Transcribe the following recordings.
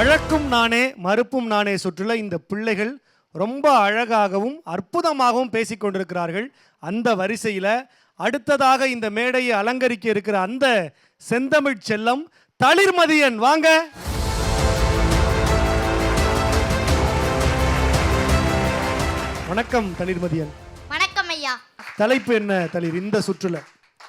வழக்கும் நானே மறுப்பும் நானே சுற்றுல இந்த பிள்ளைகள் ரொம்ப அழகாகவும் அற்புதமாகவும் பேசிக்கொண்டிருக்கிறார்கள். அந்த வரிசையில் அடுத்ததாக இந்த மேடையை அலங்கரிக்க இருக்கிற அந்த செந்தமிழ் செல்லம் தளிர்மதியன், வாங்க. வணக்கம் தளிர்மதியன். வணக்கம் ஐயா. தலைப்பு என்ன தளிர் இந்த சுற்றுல?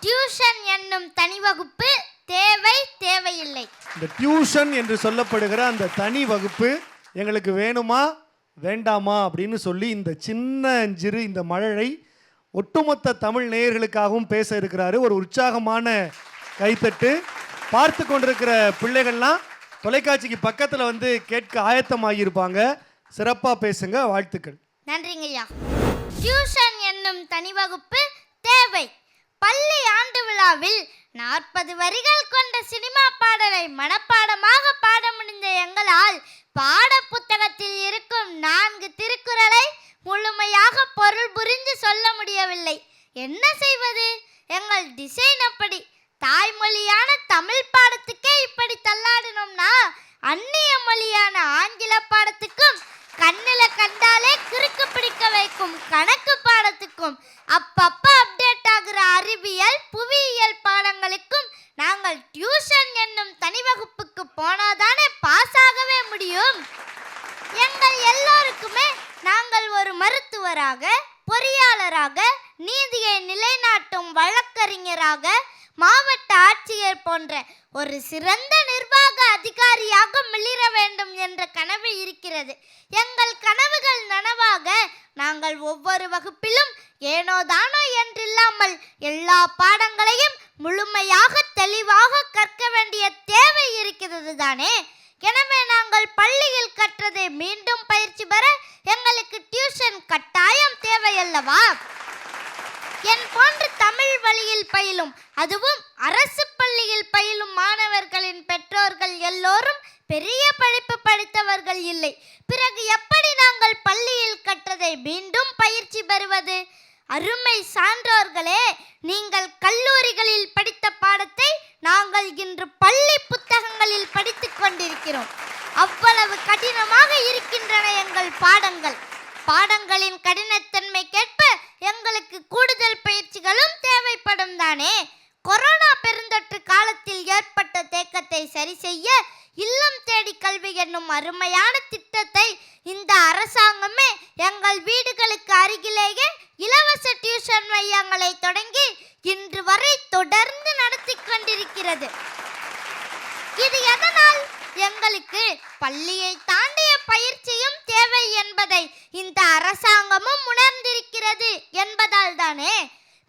டியூஷன் என்னும் தனி வகுப்பு தேவை தேவையில்லை. இந்த டியூஷன் என்று சொல்லப்படுகிற அந்த தனி வகுப்பு எங்களுக்கு வேணுமா வேண்டாமா அப்படின்னு சொல்லி இந்த சின்னஞ்சிறு இந்த மழலை ஒட்டுமொத்த தமிழ் நேயர்களுக்காகவும் பேச இருக்கிறாரு. ஒரு உற்சாகமான கைத்தட்டு. பார்த்து கொண்டிருக்கிற பிள்ளைகள்லாம் தொலைக்காட்சிக்கு பக்கத்தில் வந்து கேட்க ஆயத்தமாகியிருப்பாங்க. சிறப்பாக பேசுங்க, வாழ்த்துக்கள். நன்றிங்க ஐயா. டியூஷன் என்னும் தனி வகுப்பு தேவை. பள்ளி ஆண்டு விழாவில் 40 வரிகள் கொண்ட சினிமா பாடலை மனப்பாடமாக பாட முடிந்த எங்களால் பாட புத்தகத்தில் இருக்கும் 4 திருக்குறளை முழுமையாக பொருள் புரிந்து சொல்ல முடியவில்லை. என்ன செய்வது? எங்கள் டிசைன் அப்படி. தாய்மொழியான தமிழ் பாடத்துக்கே இப்படி தள்ளாடினோம்னா அந்நிய மொழியான ஆங்கில பாடத்துக்கும் கண்ணில் கண்டாலே கிறுக்கு பிடிக்க வைக்கும் கணக்கு பாடத்துக்கும் அப்பப்ப அப்டேட் ஆகிற அறிவியல் புவியியல் பாடங்களுக்கும் நாங்கள் டியூஷன் என்னும் தனி வகுப்புக்கு போனாதானே பாஸ் ஆகவே முடியும். எங்கள் எல்லோருக்குமே நாங்கள் ஒரு மருத்துவராக, பொறியாளராக, நீதியை நிலைநாட்டும் வழக்கறிஞராக, மாவட்ட ஆட்சியர் போன்ற ஒரு சிறந்த நிர்வாக அதிகாரியாக மிளிர வேண்டும் என்ற கனவு இருக்கிறது. எங்கள் கனவுகள் நனவாக நாங்கள் ஒவ்வொரு வகுப்பிலும் ஏனோதானோ என்றில்லாமல் எல்லா பாடங்களையும் முழுமையாக தெளிவாக கற்க வேண்டிய தேவை இருக்கிறது தானே. எனவே நாங்கள் பள்ளியில் கற்றதை மீண்டும் பயிற்சி பெற எங்களுக்கு டியூஷன் கட்டாயம் தேவையல்லவா? என் போன்று தமிழ் வழியில் பயிலும், அதுவும் அரசு பள்ளியில் பயிலும் மாணவர்களின் பெற்றோர்கள் எல்லோரும் பெரிய படிப்பு படித்தவர்கள் இல்லை. பிறகு எப்படி நாங்கள் பள்ளியில் கற்றதை மீண்டும் பயிற்சி பெறுவது? அருமை சான்றோர்களே, நீங்கள் கல்லூரிகளில் படித்த பாடத்தை நாங்கள் இன்று பள்ளி புத்தகங்களில் படித்துக் கொண்டிருக்கிறோம். அவ்வளவு கடினமாக இருக்கின்றன எங்கள் பாடங்கள். பாடங்களின் கடினத்தன்மைக்கேற்ப எங்களுக்கு கூடுதல் பயிற்சிகளும் தேவைப்படும் தானே. கொரோனா பெருந்தொற்று காலத்தில் ஏற்பட்ட தேக்கத்தை சரி செய்ய இல்லம் தேடி கல்வி என்னும் அருமையான திட்டத்தை இந்த அரசாங்கமே எங்கள் வீடுகளுக்கு அருகிலேயே இலவச டியூஷன் மையங்களை தொடங்கி இன்று வரை தொடர்ந்து நடத்தி கொண்டிருக்கிறது. இது எதனால்? எங்களுக்கு பள்ளியை தாண்டிய பயிற்சியும் தேவை என்பதை இந்த அரசாங்கமும் உணர்ந்திருக்கிறது என்பதால் தானே.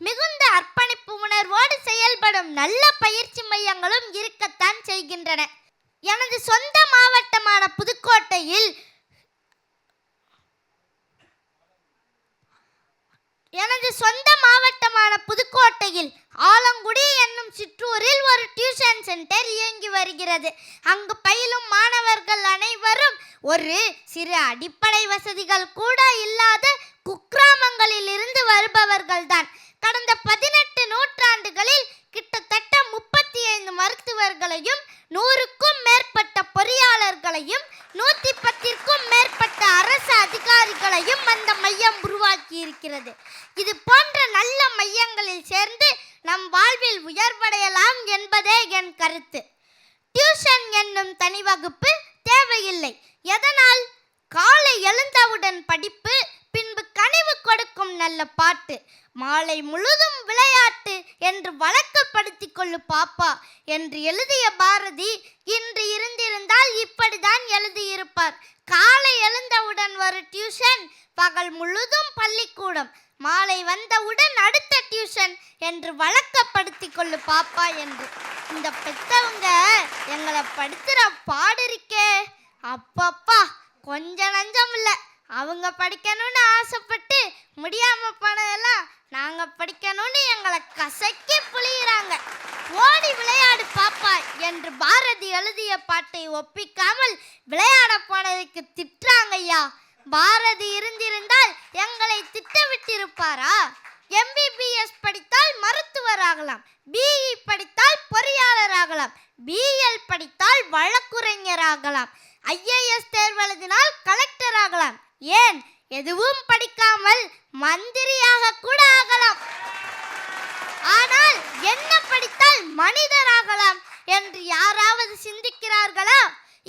மிகுந்த அர்ப்பணிப்பு உணர்வோடு செயல்படும் நல்ல பயிற்சி மையங்களும் இருக்கத்தான் செய்கின்றன. எனது சொந்த மாவட்டமான புதுக்கோட்டையில் ஆலங்குடி என்னும் சிற்றூரில் ஒரு டியூஷன் சென்டர் இயங்கி வருகிறது. அங்கு பயிலும் மாணவர்கள் அனைவரும் ஒரு சிறு அடிப்படை வசதிகள் கூட இல்லாத குக்கிராமங்களில் இருந்து வருபவர்கள் தான். கடந்த 18 நூற்றாண்டுகளில் கிட்டத்தட்ட 35 மருத்துவர்களையும் 100க்கும் மேற்பட்ட பொறியாளர்களையும் 110க்கும் மேற்பட்ட அரசு அதிகாரிகளையும் அந்த மையம் உருவாக்கி இருக்கிறது. இது போன்ற நல்ல மையங்களில் சேர்ந்து நம் வாழ்வில் உயர்வடையலாம் என்பதே என் கருத்து. டியூஷன் என்னும் தனி வகுப்பு தேவையில்லை. எதனால்? காலை எழுந்தவுடன் படிப்பு, பின்பு கனிவு கொடுக்கும் நல்ல பாட்டு, மாலை முழுதும் விளையாட்டு என்று வழக்கப்படுத்தி கொள்ளு பாப்பா என்று எழுதிய பாரதி இன்று இருந்திருந்தால் இப்படிதான் எழுதியிருப்பார். காலை எழுந்தவுடன் ஒரு டியூஷன், பகல் முழுதும் பள்ளிக்கூடம், மாலை வந்தவுடன் அடுத்த டியூஷன் என்று வழக்கப்படுத்தி கொள்ளு பாப்பா என்று. இந்த பெத்தவங்க எங்களை படுத்துற பாடு இருக்கே அப்பப்பா, கொஞ்ச நஞ்சம் இல்லை. அவங்க படிக்கணும்னு ஆசைப்பட்டு முடியாம போனதெல்லாம் நாங்க படிக்கணும்னு எங்களை கசக்கி புளியிறாங்க. ஓடி விளையாடு பாப்பா என்று பாரதி எழுதிய பாட்டை ஒப்பிக்காமல் விளையாட போனதுக்கு திட்டுறாங்க ஐயா. பாரதி இருந்திருந்தால் எங்களை திட்டவிட்டிருப்பாரா? எம்பிபிஎஸ் படித்தால் மருத்துவராகலாம், பிஇ படித்தால் பொறியாளராகலாம், பிஎல் படித்தால் வழக்குரைஞராகலாம். ஐஏஎஸ் தேர்வு எழுதினால் கலெக்டர் ஆகலாம், ஏன் எதுவும் படிக்காமல் மந்திரியாக கூட ஆகலாம். ஆனால் என்ன படித்தால் மனிதராகலாம் என்று யாராவது சிந்திக்கிறார்களா?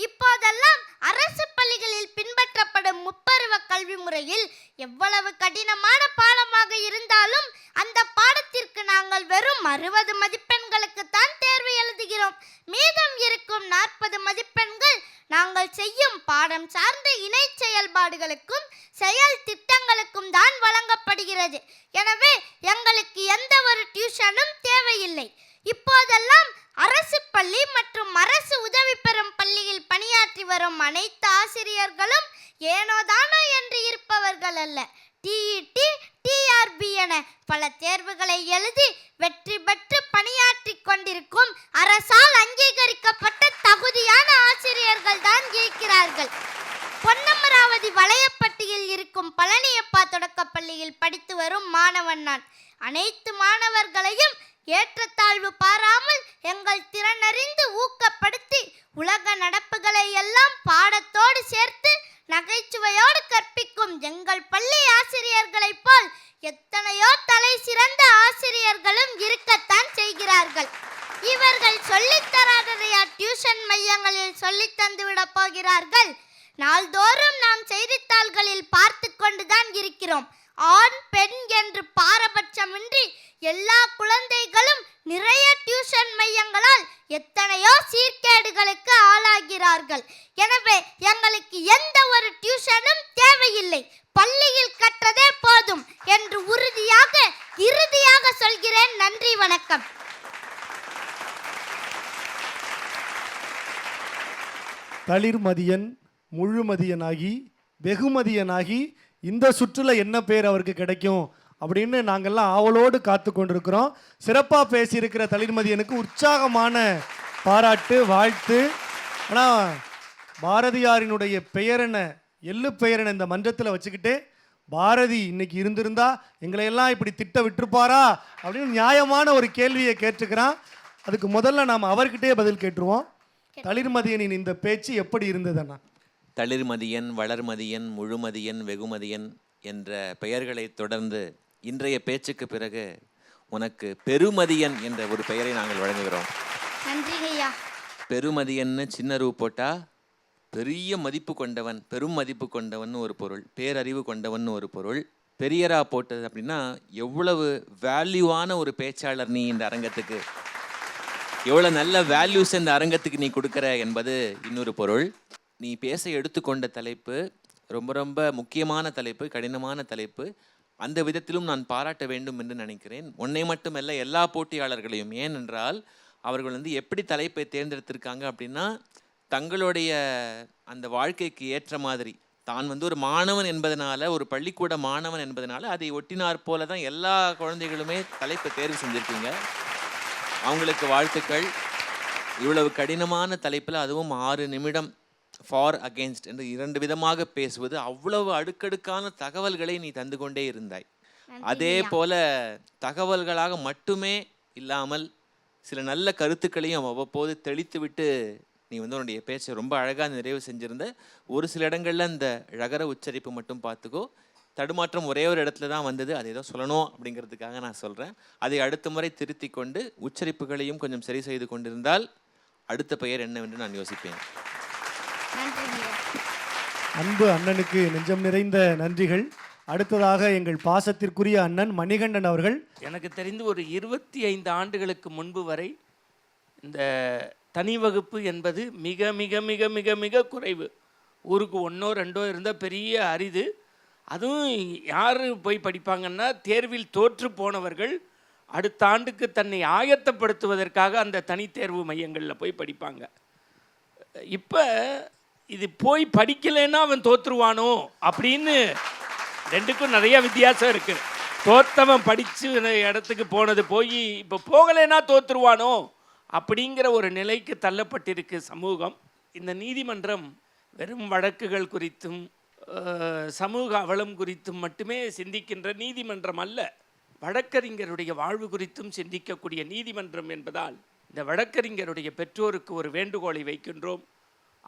இப்போதெல்லாம் அரசு பள்ளிகளில் பின்பற்றப்படும் முப்பருவ கல்வி முறையில் எவ்வளவு கடினமான பாடமாக இருந்தாலும் அந்த பாடத்திற்கு நாங்கள் வெறும் 60 மதிப்பெண்களுக்கு தான் தேர்வு எழுதுகிறோம். மீதம் இருக்கும் 40 மதிப்பெண்கள் நாங்கள் செய்யும் பாடம் சார்ந்த இணை செயல்பாடுகளுக்கும் செயல் திட்டங்களுக்கும் தான் வழங்கப்படுகிறது. எனவே எங்களுக்கு எந்த ஒரு டியூஷனும் தேவையில்லை. இப்போதெல்லாம் அரசு பள்ளி மற்றும் அரசு உதவி பெறும் பள்ளியில் பணியாற்றி வரும் அனைத்து ஆசிரியர்களும் ஏனோதானோ என்று இருப்பவர்கள் அல்ல. டிஇடி, டிஆர்பி என பல தேர்வுகளை எழுதி வெற்றி பெற்று பணியாற்றி கொண்டிருக்கும் அரசால் அங்கீகரிக்கப்பட்ட தகுதியான ஆசிரியர்கள் தான் இருக்கிறார்கள். பொன்னமராவதி வளையப்பட்டியில் இருக்கும் பழனியப்பா தொடக்கப் பள்ளியில் படித்து வரும் மாணவன் நான். அனைத்து மாணவர்களையும் ஏற்றத்தாழ்வு பாராமல் எங்கள் திறனறிந்து ஊக்கப்படுத்தி உலக நடப்புகளை எல்லாம் பாடத்தோடு சேர்த்து நகைச்சுவையோடு கற்பிக்கும் எங்கள் பள்ளி ஆசிரியர்களைப் போல் எத்தனையோ தலை சிறந்த ஆசிரியர்களும் இருக்கத்தான் செய்கிறார்கள். இவர்கள் சொல்லித்தராததையா டியூஷன் மையங்களில் சொல்லித் தந்துவிடப் போகிறார்கள்? நாள்தோறும் நாம் செய்தித்தாள்களில் பார்த்து கொண்டுதான் இருக்கிறோம். ஆண் பெண் என்று பாரபட்சமின்றி எல்லா குழந்தைகளும் நிறைய டியூஷன் மையங்களால் எத்தனையோ சீர்கேடுகளுக்கு ஆளாகிறார்கள். எனவே எங்களுக்கு எந்த ஒரு டியூஷனும் தேவையில்லை, பள்ளியில் கற்றதே போதும் என்று இறுதியாக சொல்கிறேன். நன்றி, வணக்கம். தளிர்மதியன் முழுமதியனாகி வெகுமதியனாகி இந்த சுற்றுல என்ன பேர் அவருக்கு கிடைக்கும் அப்படின்னு நாங்கள்லாம் ஆவலோடு காத்து கொண்டிருக்கிறோம். சிறப்பாக பேசியிருக்கிற தளிர்மதியனுக்கு உற்சாகமான பாராட்டு, வாழ்த்து. ஆனால் பாரதியாரினுடைய பெயரென எள்ளு பெயரென இந்த மன்றத்தில் வச்சுக்கிட்டு பாரதி இன்னைக்கு இருந்திருந்தா எங்களையெல்லாம் இப்படி திட்ட விட்டுருப்பாரா அப்படின்னு நியாயமான ஒரு கேள்வியை கேட்டுக்கிறான். அதுக்கு முதல்ல நாம் அவர்கிட்டே பதில் கேட்டுருவோம். தளிர்மதியனின் இந்த பேச்சு எப்படி இருந்ததுன்னா? தளிர்மதியன், வளர்மதியன், முழுமதியன், வெகுமதியன் என்ற பெயர்களை தொடர்ந்து இன்றைய பேச்சுக்கு பிறகு உனக்கு பெருமதியன் என்ற ஒரு பெயரை நாங்கள் வழங்குகிறோம். நன்றி ஐயா. பெருமதியன்னு சின்ன ரூ போட்டா பெரிய மதிப்பு கொண்டவன், பெரும் மதிப்பு கொண்டவன் ஒரு பொருள், பேரறிவு கொண்டவன் ஒரு பொருள். பெரியரா போட்டது அப்படின்னா எவ்வளவு வேல்யூவான ஒரு பேச்சாளர் நீ இந்த அரங்கத்துக்கு, எவ்வளோ நல்ல வேல்யூஸ் இந்த அரங்கத்துக்கு நீ கொடுக்குற என்பது இன்னொரு பொருள். நீ பேச எடுத்துக்கொண்ட தலைப்பு ரொம்ப ரொம்ப முக்கியமான தலைப்பு, கடினமான தலைப்பு. அந்த விதத்திலும் நான் பாராட்ட வேண்டும் என்று நினைக்கிறேன். உன்னை மட்டுமல்ல, எல்லா போட்டியாளர்களையும். ஏனென்றால் அவர்கள் எப்படி தலைப்பை தேர்ந்தெடுத்திருக்காங்க அப்படின்னா தங்களுடைய அந்த வாழ்க்கைக்கு ஏற்ற மாதிரி, தான் ஒரு மாணவன் என்பதனால, ஒரு பள்ளிக்கூட மாணவன் என்பதனால அதை ஒட்டினார் போல தான் எல்லா குழந்தைகளுமே தலைப்பை தேர்வு செஞ்சுருக்கீங்க. அவங்களுக்கு வாழ்த்துக்கள். இவ்வளவு கடினமான தலைப்பில், அதுவும் 6 நிமிடம் ஃபார் அகெயின்ஸ்ட் என்று 2 விதமாக பேசுவது, அவ்வளவு அடுக்கடுக்கான தகவல்களை நீ தந்து கொண்டே இருந்தாய். அதே போல தகவல்களாக மட்டுமே இல்லாமல் சில நல்ல கருத்துக்களையும் அவ்வப்போது தெளித்து விட்டு நீ உன்னுடைய பேச்சை ரொம்ப அழகாக நிறைவு செஞ்சிருந்த. ஒரு சில இடங்கள்ல இந்த ழகர உச்சரிப்பு மட்டும் பார்த்துக்கோ. தடுமாற்றம் ஒரே ஒரு இடத்துல தான் வந்தது, அதை ஏதோ சொல்லணும் அப்படிங்கிறதுக்காக நான் சொல்கிறேன். அதை அடுத்த முறை திருத்தி கொண்டு உச்சரிப்புகளையும் கொஞ்சம் சரி செய்து கொண்டிருந்தால் அடுத்த பெயர் என்னவென்று நான் யோசிப்பேன். அன்பு அண்ணனுக்கு நெஞ்சம் நிறைந்த நன்றிகள். அடுத்ததாக எங்கள் பாசத்திற்குரிய அண்ணன் மணிகண்டன் அவர்கள். எனக்கு தெரிந்து ஒரு 25 ஆண்டுகளுக்கு முன்பு வரை இந்த தனி வகுப்பு என்பது மிக மிக மிக மிக மிக குறைவு. ஊருக்கு 1ஓ 2ஓ இருந்தால் பெரிய அரிது. அதுவும் யார் போய் படிப்பாங்கன்னா தேர்வில் தோற்று போனவர்கள் அடுத்த ஆண்டுக்கு தன்னை ஆயத்தப்படுத்துவதற்காக அந்த தனித்தேர்வு மையங்களில் போய் படிப்பாங்க. இப்போ இது போய் படிக்கலைன்னா அவன் தோற்றுருவானோ அப்படின்னு ரெண்டுக்கும் நிறைய வித்தியாசம் இருக்குது. தோற்றவன் படித்து இடத்துக்கு போனது போய் இப்போ போகலைன்னா தோற்றுருவானோ அப்படிங்கிற ஒரு நிலைக்கு தள்ளப்பட்டிருக்கு சமூகம். இந்த நீதிமன்றம் வெறும் வழக்குகள் குறித்தும் சமூக அவலம் குறித்தும் மட்டுமே சிந்திக்கின்ற நீதிமன்றம் அல்ல, வழக்கறிஞருடைய வாழ்வு குறித்தும் சிந்திக்கக்கூடிய நீதிமன்றம் என்பதால் இந்த வழக்கறிஞருடைய பெற்றோருக்கு ஒரு வேண்டுகோளை வைக்கின்றோம்.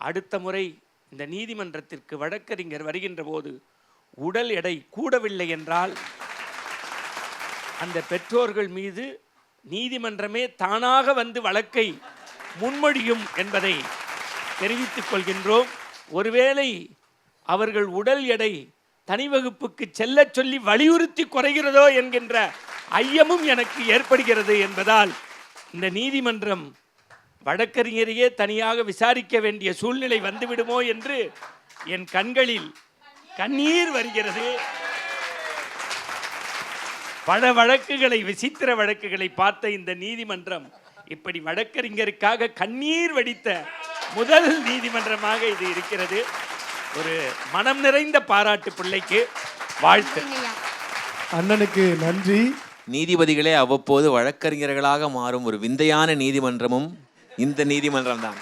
அடுத்த முறை இந்த நீதிமன்றத்திற்கு வழக்கறிஞர் வருகின்ற போது உடல் எடை கூடவில்லை என்றால் அந்த பெற்றோர்கள் மீது நீதிமன்றமே தானாக வந்து வழக்கை முன்மொழியும் என்பதை தெரிவித்துக் கொள்கின்றோம். ஒருவேளை அவர்கள் உடல் எடை தனி வகுப்புக்கு செல்ல சொல்லி வலியுறுத்தி குறைகிறதோ என்கின்ற ஐயமும் எனக்கு ஏற்படுகிறது என்பதால் இந்த நீதிமன்றம் வழக்கறிஞரையே தனியாக விசாரிக்க வேண்டிய சூழ்நிலை வந்துவிடுமோ என்று என் கண்களில் கண்ணீர் வருகிறது. பல வழக்குகளை, விசித்திர வழக்குகளை பார்த்த இந்த நீதிமன்றம் இப்படி வழக்கறிஞருக்காக கண்ணீர் வடித்த முதல் நீதிமன்றமாக இது இருக்கிறது. ஒரு மனம் நிறைந்த பாராட்டு பிள்ளைக்கு வாழ்த்து. அண்ணனுக்கு நன்றி. நீதிபதிகளே அவ்வப்போது வழக்கறிஞர்களாக மாறும் ஒரு விந்தையான நீதிமன்றமும் இந்த நீதிமன்றம் தான்.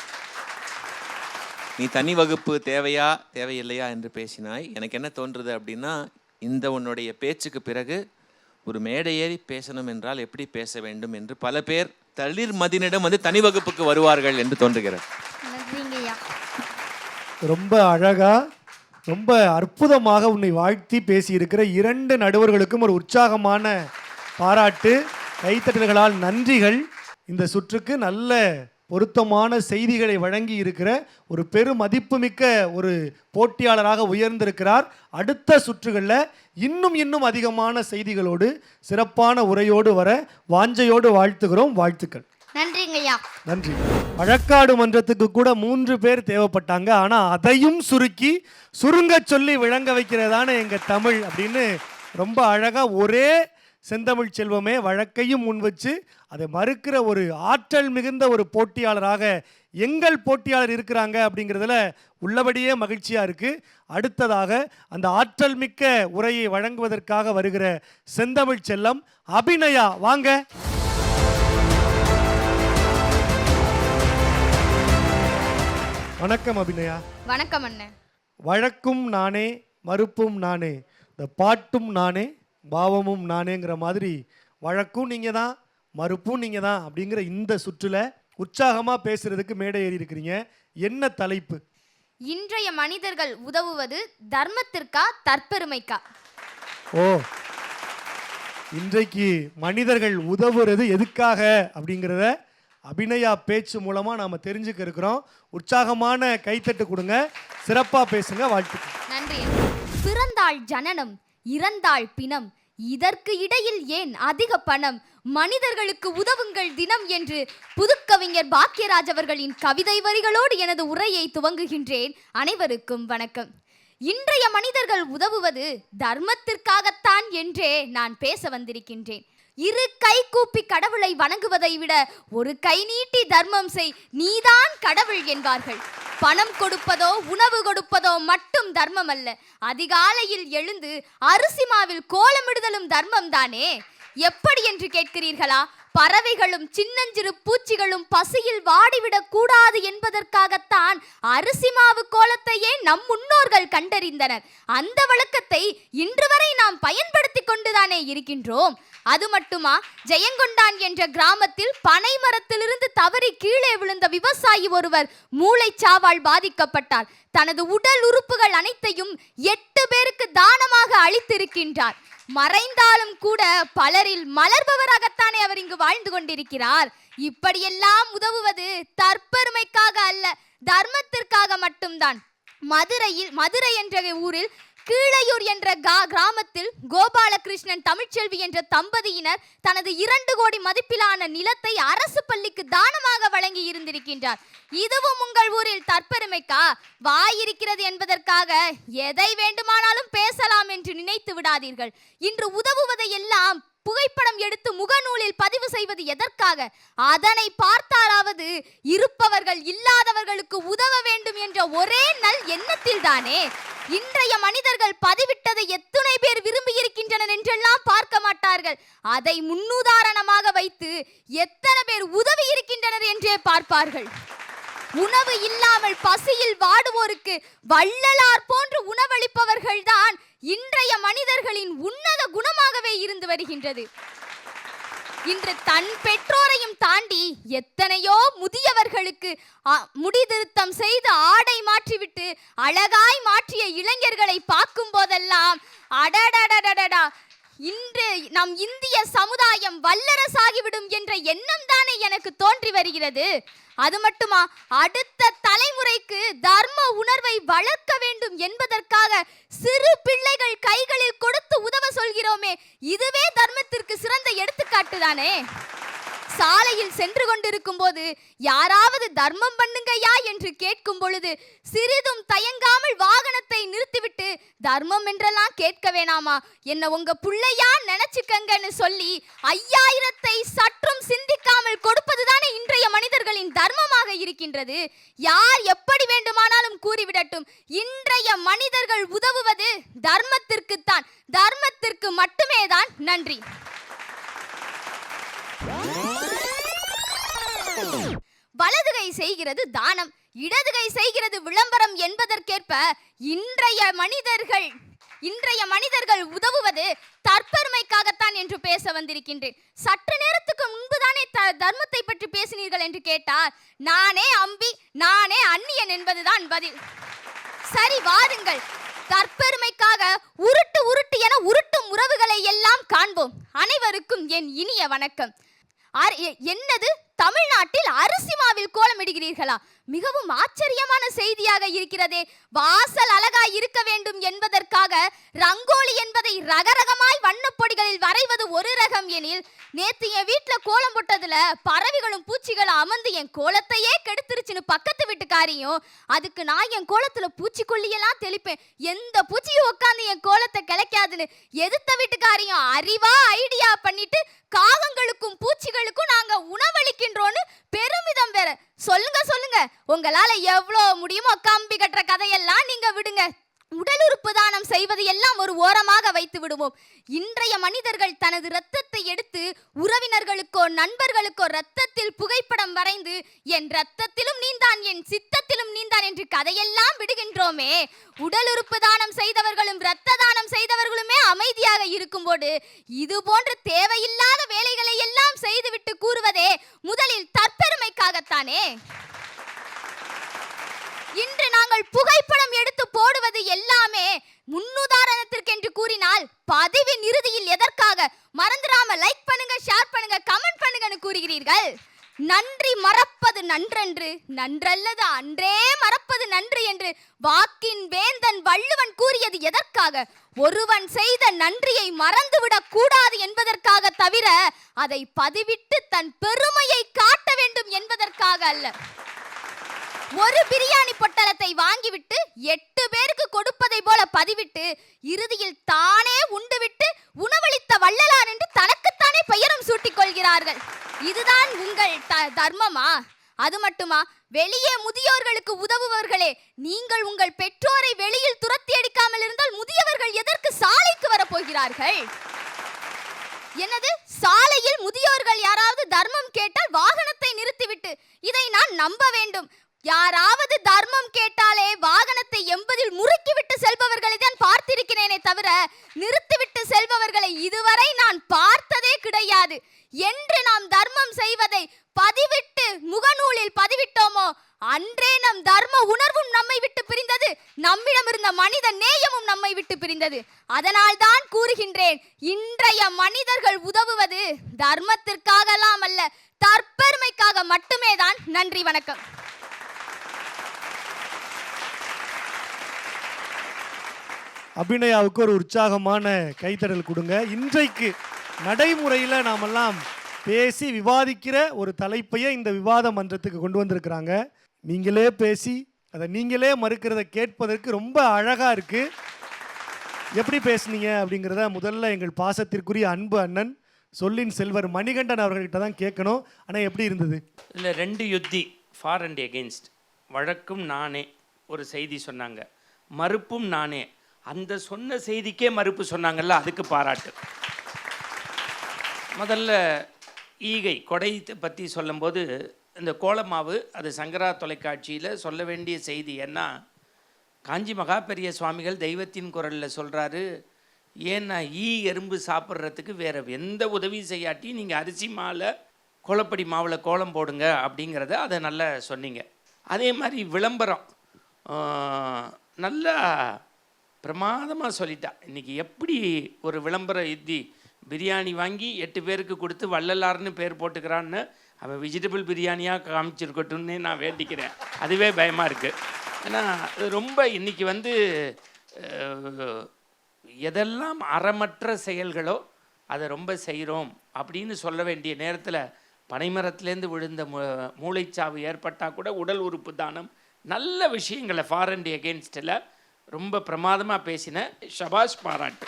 நீ தனி வகுப்பு தேவையா தேவையில்லையா என்று பேசினாய். எனக்கு என்ன தோன்றுது அப்படின்னா, இந்த உன்னுடைய பேச்சுக்கு பிறகு ஒரு மேடை ஏறி பேசணும் என்றால் எப்படி பேச வேண்டும் என்று பல பேர் தளிர் மதினிடம் வந்து தனி வகுப்புக்கு வருவார்கள் என்று தோன்றுகிறது. ரொம்ப அழகா, ரொம்ப அற்புதமாக உன்னை வாழ்த்தி பேசியிருக்கிற 2 நடுவர்களுக்கும் ஒரு உற்சாகமான பாராட்டு, கைத்தட்டல்களால் நன்றிகள். இந்த சுற்றுக்கு நல்ல பொருத்தமான செய்திகளை வழங்கி இருக்கிற ஒரு பெருமதிப்புமிக்க ஒரு போட்டியாளராக உயர்ந்திருக்கிறார். அடுத்த சுற்றுகளில் இன்னும் அதிகமான செய்திகளோடு சிறப்பான உரையோடு வர வாஞ்சையோடு வாழ்த்துகிறோம். வாழ்த்துக்கள். நன்றிங்கய்யா. நன்றி. வழக்காடு மன்றத்துக்கு கூட 3 பேர் தேவைப்பட்டாங்க. ஆனால் அதையும் சுருங்க சொல்லி விளங்க வைக்கிறதான எங்கள் தமிழ் அப்படின்னு ரொம்ப அழகாக ஒரே செந்தமிழ் செல்வமே வழக்கையும் முன் வச்சு அதை மறுக்கிற ஒரு ஆற்றல் மிகுந்த ஒரு போட்டியாளராக எங்கள் போட்டியாளர் இருக்கிறாங்க அப்படிங்கிறதுல உள்ளபடியே மகிழ்ச்சியாக இருக்குது. அடுத்ததாக அந்த ஆற்றல் மிக்க உரையை வழங்குவதற்காக வருகிற செந்தமிழ் செல்லம் அபிநயா, வாங்க. வணக்கம் அபிநயா. வணக்கம் அண்ணே. வழக்கும் நானே, மறுப்பும் நானே, இந்த பாட்டும் நானே, பாவமும் நானேங்கிற மாதிரி வழக்கும் நீங்கள் தான், மறுப்பும் நீங்கள் தான் அப்படிங்கிற இந்த சுற்றுல உற்சாகமாக பேசுறதுக்கு மேடை ஏறி இருக்கிறீங்க. என்ன தலைப்பு? இன்றைய மனிதர்கள் உதவுவது தர்மத்திற்கா தற்பெருமைக்கா? ஓ, இன்றைக்கு மனிதர்கள் உதவுறது எதுக்காக அப்படிங்கிறத அபிநயா பேச்சு மூலமாக நாம் தெரிஞ்சுக்க இருக்கிறோம். உற்சாகமான கைத்தட்டு கொடுங்க, சிறப்பாக பேசுங்க. வாழ்த்துக்கள். நன்றி. பிறந்தாள் ஜனனம், இறந்தாள் பிணம், இதற்கு இடையில் ஏன் அதிக பணம், மனிதர்களுக்கு உதவுங்கள் தினம் என்று புதுக்கவிஞர் பாக்கியராஜ் அவர்களின் கவிதை வரிகளோடு எனது உரையை துவங்குகின்றேன். அனைவருக்கும் வணக்கம். இன்றைய மனிதர்கள் உதவுவது தர்மத்திற்காகத்தான் என்றே நான் பேச வந்திருக்கின்றேன். 2 கை கூப்பி கடவுளை வணங்குவதை விட 1 கை நீட்டி தர்மம் செய், நீதான் கடவுள் என்பார்கள். பணம் கொடுப்பதோ உணவு கொடுப்பதோ மட்டும் தர்மம் அல்ல. அதிகாலையில் எழுந்து அரிசி மாவில் கோலமிடுதலும் தர்மம் தானே. எப்படி என்று கேட்கிறீர்களா? பறவைகளும் சின்னஞ்சிறு பூச்சிகளும் பசியில் வாடிவிடக் கூடாது என்பதற்காகத்தான் அரிசி மாவு கோலத்தையே நம் முன்னோர்கள் கண்டறிந்தனர். அந்த வழக்கத்தை இன்று வரை நாம் பயன்படுத்தி கொண்டுதானே இருக்கின்றோம். அது மட்டுமா, ஜெயங்கொண்டான் என்ற கிராமத்தில் பனை மரத்திலிருந்து தவறி கீழே விழுந்த விவசாயி ஒருவர் மூளைச்சாவால் பாதிக்கப்பட்டார். தனது உடல் உறுப்புகள் அனைத்தையும் 8 பேருக்கு தானமாக அளித்திருக்கின்றார். மறைந்தாலும் கூட பலரில் மலர்பவராகத்தானே அவர் இங்கு வாழ்ந்து கொண்டிருக்கிறார். இப்படியெல்லாம் உதவுவது தற்பெருமைக்காக அல்ல, தர்மத்திற்காக மட்டும்தான். மதுரை என்ற ஊரில் கீழையூர் என்ற கிராமத்தில் கோபாலகிருஷ்ணன் தமிழ்ச்செல்வி என்ற தம்பதியினர் தனது 2 கோடி மதிப்பிலான நிலத்தை அரசு பள்ளிக்கு தானமாக வழங்கி இருந்திருக்கின்றார். இதுவும் உங்கள் ஊரில் தற்பெருமைக்கா? வாயிருக்கிறது என்பதற்காக எதை வேண்டுமானாலும் பேசலாம் என்று நினைத்து விடாதீர்கள். இன்று உதவுவதை எல்லாம் புகைப்படம் எடுத்து முகநூலில் பதிவு செய்வது எதற்காக? அதனை பார்த்தாலாவது இருப்பவர்கள் இல்லாதவர்களுக்கு உதவ வேண்டும் என்ற ஒரே நல் எண்ணத்தில் தானே. இன்றைய மனிதர்கள் பதிவிட்டதை எத்தனை பேர் விரும்பி இருக்கின்றனர் என்றெல்லாம் பார்க்க மாட்டார்கள். அதை முன்னுதாரணமாக வைத்து எத்தனை பேர் உதவி இருக்கின்றனர் என்றே பார்ப்பார்கள். உணவு இல்லாமல் பசியில் வாடுவோருக்கு வள்ளலார் போன்று உணவளிப்பவர்கள்தான் இன்றைய மனிதர்களின் உன்னத குணமாகவே இருந்து வருகின்றது. இன்று தன் பெற்றோரையும் தாண்டி எத்தனையோ முதியவர்களுக்கு முடி திருத்தம் செய்து ஆடை மாற்றிவிட்டு அழகாய் மாற்றிய இளைஞர்களை பார்க்கும் போதெல்லாம் அடடடடடடா, இன்று நம் இந்திய சமுதாயம் வல்லரசாகிவிடும் என்ற எண்ணம் தானே எனக்கு தோன்றி வருகிறது. அது மட்டுமா, அடுத்த தலைமுறைக்கு தர்ம உணர்வை வளர்க்க வேண்டும் என்பதற்காக சிறு பிள்ளைகள் கைகளில் கொடுத்து உதவ சொல்கிறோமே, இதுவே தர்மத்திற்கு சிறந்த எடுத்துக்காட்டு தானே. சாலையில் சென்று கொண்டிருக்கும் போது யாராவது தர்மம் பண்ணுங்கயா என்று கேட்கும் பொழுது சிறிதும் தயங்காமல் வாகனத்தை நிறுத்திவிட்டு தர்மம் என்றெல்லாம் கேட்க வேணாமா, என்ன உங்க புள்ளையா நினைச்சுக்கங்கன்னு சொல்லி 5000 சற்றும் சிந்திக்காமல் கொடுப்பதுதானே இன்றைய மனிதர்களின் தர்மமாக இருக்கின்றது. யார் எப்படி வேண்டுமானாலும் கூறிவிடட்டும், இன்றைய மனிதர்கள் உதவுவது தர்மத்திற்குத்தான், தர்மத்திற்கு மட்டுமே தான். நன்றி. வலதுகை செய்கிறது தானம், இடதுகை செய்கிறது விளம்பரம் என்பதற்கேற்ப இன்றைய மனிதர்கள் உதவுவது தற்பெருமைக்காகத்தான் என்று பேச வந்திருக்கின்றேன். சற்று நேரத்துக்கு முன்புதானே தர்மத்தை பற்றி பேசினீர்கள் என்று கேட்டார். நானே அம்பி நானே அந்நியன் என்பதுதான் பதில். சரி, வாருங்கள், தற்பெருமைக்காக உருட்டு உருட்டு என உருட்டும் உறவுகளை எல்லாம் காண்போம். அனைவருக்கும் என் இனிய வணக்கம். என்னது, தமிழ்நாட்டில் அரிசி மாவில் கோலமிடுகிறீர்களா? மிகவும் ஆச்சரியமான செய்தியாக இருக்கிறதே. வாசல் அழகாய் இருக்க வேண்டும் என்பதற்காக ரங்கோலி என்பதை ரகரகமாய் வண்ணப்பொடிகளில் வரைவது ஒரு ரகம் எனில், நேத்து என் வீட்டுல கோலம் போட்டதுல பறவைகளும் பூச்சிகளும் அமர்ந்து என் கோலத்தையே கெடுத்துருச்சுன்னு பக்கத்து வீட்டுக்காரியும், அதுக்கு நான் என் கோலத்துல பூச்சிக்கொல்லியெல்லாம் தெளிப்பேன், எந்த பூச்சியும் உட்காந்து என் கோலத்தை கிளைக்காதுன்னு எதிர்த்த வீட்டுக்காரியும் அறிவா ஐடியா பண்ணிட்டு காகங்களுக்கும் பூச்சிகளுக்கும் நாங்க உணவளிக்கின்றோன்னு பெருமிதம் வேற. சொல்லுங்க சொல்லுங்க, உங்களால எவ்வளோ முடியுமோ கம்பி கட்டுற கதையெல்லாம் நீங்க விடுங்க. உடல் உறுப்பு தானம் செய்வது எல்லாம் ஒரு ஓரமாக வைத்து விடுவோம். இன்றைய மனிதர்கள் தனது இரத்தத்தை எடுத்து உறவினர்களுக்கோ நண்பர்களுக்கோ இரத்தத்தில் புகைப்படம் வரைந்து என் இரத்தத்திலும் நீந்தான் என் சித்தத்திலும் நீந்தான் என்று கதையெல்லாம் விடுகின்றோமே, உடல் உறுப்பு தானம் செய்தவர்களும் இரத்த தானம் செய்தவர்களுமே அமைதியாக இருக்கும்போது இது போன்ற தேவையில்லாத வேலைகளை எல்லாம் செய்துவிட்டு கூறுவதே முதலில் தற்பெருமைக்காகத்தானே. இன்று நாங்கள் புகைப்படம் எடுத்து போடுவது எல்லாமே முன்னுதாரணத்திற்கு என்று கூறினால் பதிவின் இறுதியில் எதற்காக மறந்துடாம லைக் பண்ணுங்க, ஷேர் பண்ணுங்க, கமெண்ட் பண்ணுங்கன்னு கூறுகிறீர்கள். நன்றி மறப்பது நன்றன்று, நன்றல்லது அன்றே மறப்பது நன்று என்று வாக்கின் வேந்தன் வள்ளுவன் கூறியது எதற்காக? ஒருவன் செய்த நன்றியை மறந்துவிடக் கூடாது என்பதற்காக தவிர அதை பதிவிட்டு தன் பெருமையை காட்ட வேண்டும் என்பதற்காக அல்ல. ஒரு பிரியாணி பொட்டலத்தை வாங்கிவிட்டு 8 பேருக்கு கொடுப்பதை போல பதிவிட்டு இறுதியில் தானே உண்டுவிட்டு உணவளித்த வள்ளலார் என்று தனக்குத்தானே பெயரும் சூட்டிக் கொள்கிறார்கள். இதுதான் உங்கள் தர்மமா? அது மட்டுமா, வெளியே முதியோர்களுக்கு உதவுபவர்களே, நீங்கள் உங்கள் பெற்றோரை வெளியில் துரத்தி அடிக்காமல் இருந்தால் முதியவர்கள் எதற்கு சாலைக்கு வரப்போகிறார்கள்? என்னது, சாலையில் முதியோர்கள் யாராவது தர்மம் கேட்டால் வாகனத்தை நிறுத்திவிட்டு, இதை நான் நம்ப வேண்டும். யாராவது தர்மம் கேட்டாலே வாகனத்தை 80இல் முறுக்கிவிட்டு செல்பவர்களை தான் பார்த்திருக்கிறேனே தவிர நிறுத்திவிட்டு செல்பவர்களை இதுவரை நான் பார்த்ததே கிடையாது. என்று நாம் தர்மம் செய்வதை பதிவிட்டு முகநூலில் பதிவிட்டோமோ அன்றே நம் தர்ம உணர்வும் நம்மை விட்டு பிரிந்தது, நம்மிடம் இருந்த மனித நேயமும் நம்மை விட்டு பிரிந்தது. அதனால் தான் கூறுகின்றேன், இன்றைய மனிதர்கள் உதவுவது தர்மத்திற்காகலாம் அல்ல, தற்பெருமைக்காக மட்டுமே தான். நன்றி, வணக்கம். அபிநயாவுக்கு ஒரு உற்சாகமான கைத்தடல் கொடுங்க. இன்றைக்கு நடைமுறையில் நாமெல்லாம் பேசி விவாதிக்கிற ஒரு தலைப்பையே இந்த விவாத மன்றத்துக்கு கொண்டு வந்திருக்கிறாங்க. நீங்களே பேசி அதை நீங்களே மறுக்கிறத கேட்பதற்கு ரொம்ப அழகாக இருக்குது. எப்படி பேசுனீங்க அப்படிங்கிறத முதல்ல எங்கள் பாசத்திற்குரிய அன்பு அண்ணன் சொல்லின் செல்வர் மணிகண்டன் அவர்கள்ட்ட தான் கேட்கணும். ஆனால் எப்படி இருந்தது? இல்லை, 2 யுத்தி, ஃபார் அண்ட் எகெயின்ஸ்ட். வழக்கும் நானே ஒரு செய்தி சொன்னாங்க, மறுப்பும் நானே. அந்த சொன்ன செய்திக்கே மறுப்பு சொன்னாங்கல்ல, அதுக்கு பாராட்டு. முதல்ல ஈகை கொடையை பற்றி சொல்லும்போது, இந்த கோலமாவு அது சங்கரா தொலைக்காட்சியில் சொல்ல வேண்டிய செய்தி என்ன, காஞ்சி மகா பெரிய சுவாமிகள் தெய்வத்தின் குரலில் சொல்கிறாரு, ஏன்னா எறும்பு சாப்பிட்றதுக்கு வேறு எந்த உதவி செய்யாட்டி நீங்கள் அரிசி மாவில் கோலப்படி மாவில் கோலம் போடுங்க அப்படிங்கிறத அதை நல்லா சொன்னீங்க. அதே மாதிரி விளம்பரம், நல்லா பிரமாதமாக சொல்லிட்டா. இன்றைக்கி எப்படி ஒரு விளம்பர யுத்தி, பிரியாணி வாங்கி 8 பேருக்கு கொடுத்து வள்ளலார்னு பேர் போட்டுக்கிறான்னு அவன் வெஜிடபிள் பிரியாணியாக காமிச்சிருக்கட்டும்னு நான் வேண்டிக்கிறேன். அதுவே பயமாக இருக்குது. ஏன்னா ரொம்ப இன்றைக்கி வந்து எதெல்லாம் அறமற்ற செயல்களோ அதை ரொம்ப செய்கிறோம் அப்படின்னு சொல்ல வேண்டிய நேரத்தில் பனைமரத்துலேருந்து விழுந்த மூளைச்சாவு ஏற்பட்டால் கூட உடல் உறுப்பு தானம், நல்ல விஷயங்களை ஃபார் அண்ட் எகெயின்ஸ்டில் ரொம்ப பிரமாதமாக பேசின. ஷபாஷ், பாராட்டு.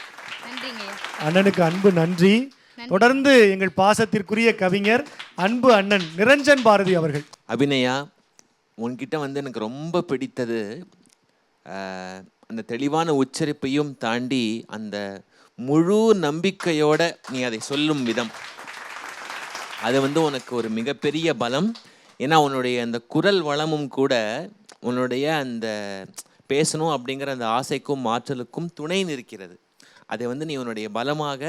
அண்ணனுக்கு அன்பு நன்றி. தொடர்ந்து எங்கள் பாசத்திற்குரிய கவிஞர் அன்பு அண்ணன் நிரஞ்சன் பாரதி அவர்கள். அபிநயா, உன்கிட்ட வந்து எனக்கு ரொம்ப பிடித்தது அந்த தெளிவான உச்சரிப்பையும் தாண்டி அந்த முழு நம்பிக்கையோட நீ அதை சொல்லும் விதம். அது வந்து உனக்கு ஒரு மிகப்பெரிய பலம். ஏன்னா உன்னுடைய அந்த குரல் வளமும் கூட உன்னுடைய அந்த பேசணும் அப்படிங்கிற அந்த ஆசைக்கும் மாற்றலுக்கும் துணை நிற்கிறது. அதை வந்து நீ உன்னுடைய பலமாக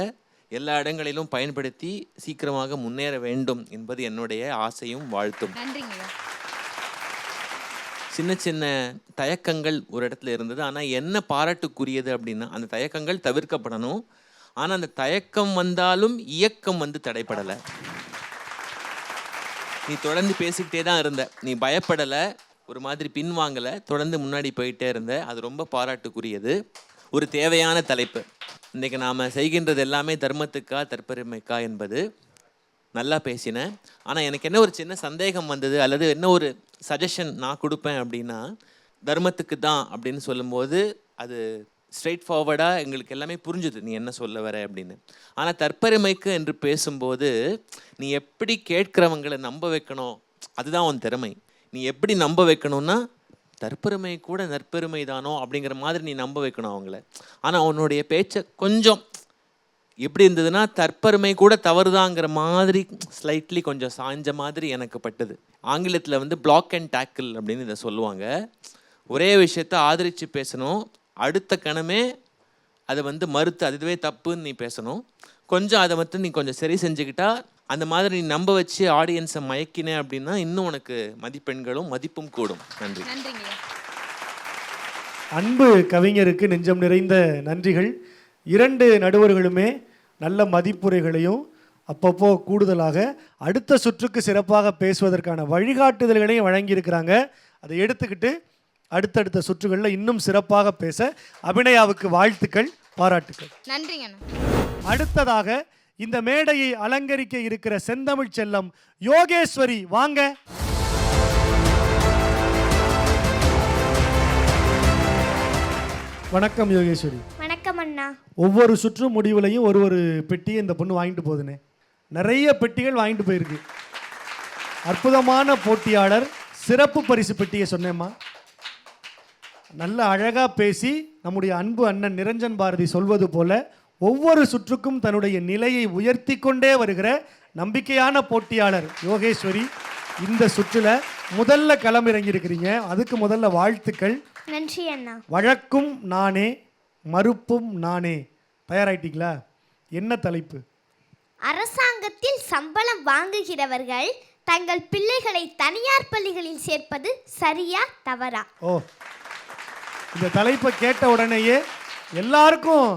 எல்லா இடங்களிலும் பயன்படுத்தி சீக்கிரமாக முன்னேற வேண்டும் என்பது என்னுடைய ஆசையும் வாழ்த்தும். சின்ன சின்ன தயக்கங்கள் ஒரு இடத்துல இருந்தது. ஆனால் என்ன பாராட்டுக்குரியது அப்படின்னா அந்த தயக்கங்கள் தவிர்க்கப்படணும். ஆனால் அந்த தயக்கம் வந்தாலும் இயக்கம் வந்து தடைப்படலை. நீ தொடர்ந்து பேசிக்கிட்டே தான் இருந்த, நீ பயப்படலை, ஒரு மாதிரி பின்வாங்கலை, தொடர்ந்து முன்னாடி போயிட்டே இருந்த. அது ரொம்ப பாராட்டுக்குரியது. ஒரு தேவையான தலைப்பு. இன்றைக்கி நாம் செய்கின்றது எல்லாமே தர்மத்துக்கா தற்பெருமைக்கா என்பது நல்லா பேசினேன். ஆனால் எனக்கு என்ன ஒரு சின்ன சந்தேகம் வந்தது, அல்லது என்ன ஒரு சஜஷன் நான் கொடுப்பேன் அப்படின்னா, தர்மத்துக்கு தான் அப்படின்னு சொல்லும்போது அது ஸ்ட்ரெயிட் ஃபார்வர்டாக எங்களுக்கு எல்லாமே புரிஞ்சுது நீ என்ன சொல்ல வர அப்படின்னு. ஆனால் தற்பெருமைக்கு என்று பேசும்போது நீ எப்படி கேட்குறவங்களை நம்ப வைக்கணும், அதுதான் உன் திறமை. நீ எப்படி நம்ப வைக்கணும்னா தற்பெருமை கூட நற்பெருமை தானோ அப்படிங்கிற மாதிரி நீ நம்ப வைக்கணும் அவங்கள. ஆனால் உன்னுடைய பேச்சை கொஞ்சம் எப்படி இருந்ததுன்னா தற்பெருமை கூட தவறுதாங்கிற மாதிரி ஸ்லைட்லி கொஞ்சம் சாஞ்ச மாதிரி எனக்கு பட்டது. ஆங்கிலத்தில் வந்து பிளாக் அண்ட் டேக்கிள் அப்படின்னு இதை சொல்லுவாங்க. ஒரே விஷயத்த ஆதரித்து பேசணும், அடுத்த கணமே அதை வந்து மறுத்து அதுவே தப்புன்னு நீ பேசணும். கொஞ்சம் அதை மட்டும் நீ கொஞ்சம் சரி செஞ்சுக்கிட்டா அந்த மாதிரி நீ நம்ப வச்சு ஆடியன்ஸை மயக்கினேன் அப்படின்னா இன்னும் உனக்கு மதிப்பெண்களும் மதிப்பும் கூடும். நன்றி. அன்பு கவிஞருக்கு நெஞ்சம் நிறைந்த நன்றிகள். 2 நடுவர்களுமே நல்ல மதிப்புரைகளையும் அப்பப்போ கூடுதலாக அடுத்த சுற்றுக்கு சிறப்பாக பேசுவதற்கான வழிகாட்டுதல்களையும் வழங்கியிருக்கிறாங்க. அதை எடுத்துக்கிட்டு அடுத்தடுத்த சுற்றுகளில் இன்னும் சிறப்பாக பேச அபிநயாவுக்கு வாழ்த்துக்கள், பாராட்டுக்கள். நன்றிங்க. அடுத்ததாக இந்த மேடையை அலங்கரிக்க இருக்கிற செந்தமிழ் செல்லம் யோகேஸ்வரி, வாங்க. வணக்கம் யோகேஸ்வரி. வணக்கம் அண்ணா. ஒவ்வொரு சுற்று முடிவுலையும் ஒரு பெட்டியை இந்த பொண்ணு வாங்கிட்டு போகுதுனே, நிறைய பெட்டிகள் வாங்கிட்டு போயிருக்கு. அற்புதமான போட்டியாளர். சிறப்பு பரிசு பெட்டியை சொன்னேம்மா. நல்ல அழகாக பேசி நம்முடைய அன்பு அண்ணன் நிரஞ்சன் பாரதி சொல்வது போல ஒவ்வொரு சுற்றுக்கும் தன்னுடைய நிலையை உயர்த்தி கொண்டே வருகிற நம்பிக்கையான போட்டியாளர் யோகேஸ்வரி. இந்த சுற்றுல முதல்ல களமிறங்கி இருக்கிறீங்க, அதுக்கு முதல்ல வாழ்த்துக்கள். நன்றி அண்ணா. வழக்கும் நானே மறுப்பும் நானே, தயாராயிட்டீங்களா? என்ன தலைப்பு? அரசாங்கத்தில் சம்பளம் வாங்குகிறவர்கள் தங்கள் பிள்ளைகளை தனியார் பள்ளிகளில் சேர்ப்பது சரியா தவறா? ஓ, இந்த தலைப்பை கேட்ட உடனேயே எல்லாருக்கும்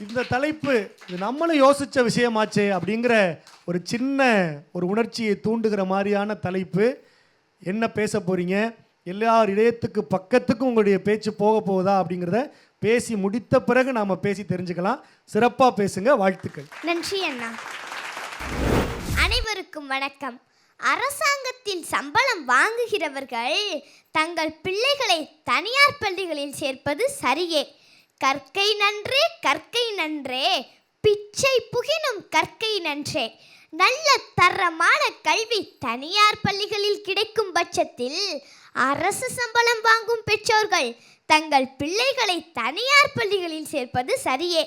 இந்த தலைப்பு இது நம்மளும் யோசித்த விஷயமாச்சே அப்படிங்கிற ஒரு சின்ன ஒரு உணர்ச்சியை தூண்டுகிற மாதிரியான தலைப்பு. என்ன பேச போகிறீங்க, எல்லார் இதயத்துக்கு பக்கத்துக்கும் உங்களுடைய பேச்சு போக போகுதா அப்படிங்கிறத பேசி முடித்த பிறகு நாம் பேசி தெரிஞ்சுக்கலாம். சிறப்பாக பேசுங்க, வாழ்த்துக்கள். நன்றி அண்ணா. அனைவருக்கும் வணக்கம். அரசாங்கத்தில் சம்பளம் வாங்குகிறவர்கள் தங்கள் பிள்ளைகளை தனியார் பள்ளிகளில் சேர்ப்பது சரியே. கற்கை நன்றே கற்கை நன்றே, பிச்சை புகினும் கற்கை நன்றே. நல்ல தரமான கல்வி தனியார் பள்ளிகளில் கிடைக்கும் பட்சத்தில் அரசு சம்பளம் வாங்கும் பெற்றோர்கள் தங்கள் பிள்ளைகளை தனியார் பள்ளிகளில் சேர்ப்பது சரியே.